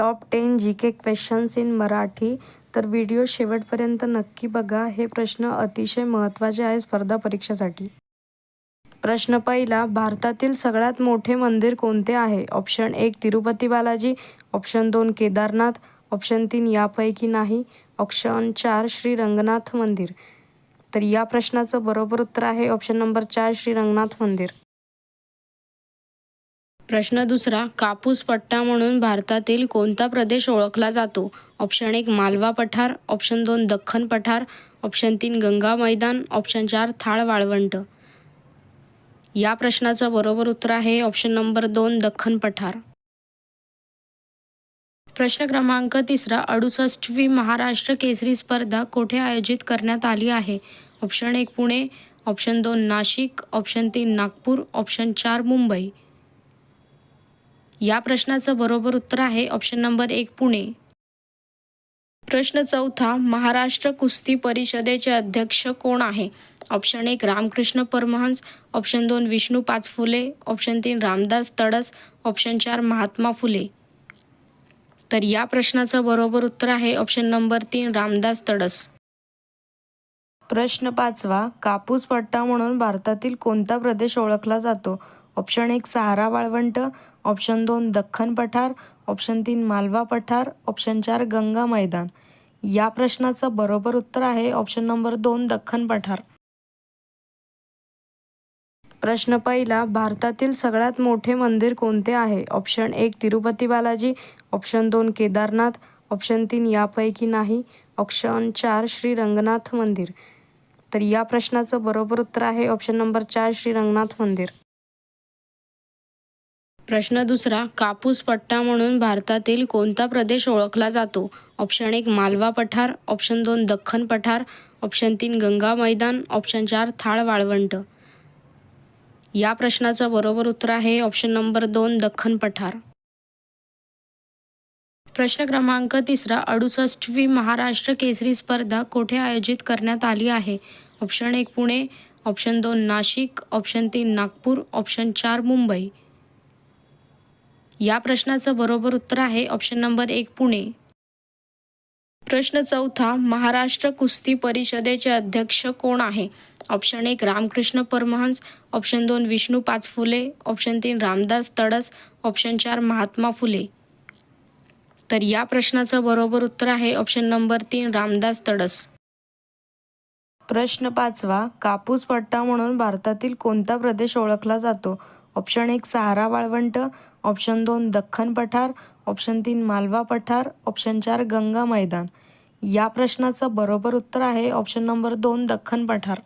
Top 10 GK questions in Marathi. तर video शेवटपर्यंत नक्की बघा. हे प्रश्न अतिशय महत्त्वाचे आहे स्पर्धा परीक्षेसाठी. प्रश्न पहिला, भारतातील सगळ्यात मोठे मंदिर कोणते आहे? Option 1 Tirupati Balaji, option 2 Kedarnath, option 3 यापैकी नाही, ऑप्शन 4 श्री रंगनाथ मंदिर. तर या प्रश्नाचं बरोबर उत्तर आहे ऑप्शन नंबर 4 श्री रंगनाथ मंदिर. प्रश्न दुसरा, कापूस पट्टा म्हणून भारतातील कोणता प्रदेश ओळखला जातो? ऑप्शन 1 मालवा पठार, ऑप्शन 2 दख्खन पठार, ऑप्शन 3 गंगा मैदान, ऑप्शन 4 थाळ वाळवंट. या प्रश्नाचं बरोबर उत्तर आहे ऑप्शन नंबर 2 दख्खन पठार. प्रश्न क्रमांक तिसरा, 68वी महाराष्ट्र केसरी स्पर्धा कोठे आयोजित करण्यात आली आहे? Option 1 Pune, option 2 Nashik, option 3 Nagpur, option 4 Mumbai. या प्रश्नाचं बरोबर उत्तर आहे ऑप्शन नंबर 1 पुणे. प्रश्न चौथा, महाराष्ट्र कुस्ती परिषदेचे अध्यक्ष कोण आहे? Option 1 Ramakrishna Paramhansa, option 2 Vishnu Pachfule, option 3 Ramdas Tadas, option 4 Mahatma Phule. तर या प्रश्नाचं बरोबर उत्तर आहे ऑप्शन नंबर 3 रामदास तडस. प्रश्न पाचवा, कापूस पट्टा म्हणून भारतातील कोणता प्रदेश ओळखला जातो? ऑप्शन 1 सहारा वाळवंट, ऑप्शन 2 दख्खन पठार, ऑप्शन 3 मालवा पठार, ऑप्शन 4 गंगा मैदान. या प्रश्नाचं बरोबर उत्तर आहे ऑप्शन नंबर 2 दख्खन पठार. प्रश्न पहिला, भारतातील सगळ्यात मोठे मंदिर कोणते आहे? Option 1 Tirupati Balaji, option 2 Kedarnath, option 3 यापैकी नाही, ऑप्शन 4 श्री रंगनाथ मंदिर. तर या प्रश्नाचं बरोबर उत्तर आहे ऑप्शन नंबर 4 श्री रंगनाथ मंदिर. प्रश्न दुसरा, कापूस पट्टा म्हणून भारतातील कोणता प्रदेश ओळखला जातो? ऑप्शन 1 मालवा पठार, ऑप्शन 2 दख्खन पठार, ऑप्शन 3 गंगा मैदान, ऑप्शन 4 थाळ वाळवंट. या प्रश्नाचं बरोबर उत्तर आहे ऑप्शन नंबर 2 दख्खन पठार. प्रश्न क्रमांक तिसरा, 68वी महाराष्ट्र केसरी स्पर्धा कोठे आयोजित करण्यात आली आहे? Option 1 Pune, option 2 Nashik, option 3 Nagpur, option 4 Mumbai. या प्रश्नाचं बरोबर उत्तर आहे ऑप्शन नंबर 1 पुणे. प्रश्न चौथा, महाराष्ट्र कुस्ती परिषदेचे अध्यक्ष कोण आहे? Option 1 Ramakrishna Paramhansa, option 2 Vishnu Pachfule, option 3 Ramdas Tadas, option 4 Mahatma Phule. तर या प्रश्नाचं बरोबर उत्तर आहे ऑप्शन नंबर 3 रामदास तडस. प्रश्न पाचवा, कापूस पट्टा म्हणून भारतातील कोणता प्रदेश ओळखला जातो? ऑप्शन 1 सहारा वाळवंट, ऑप्शन 2 दख्खन पठार, ऑप्शन 3 मालवा पठार, ऑप्शन 4 गंगा मैदान. या प्रश्नाचं बरोबर उत्तर आहे ऑप्शन नंबर 2 दख्खन पठार.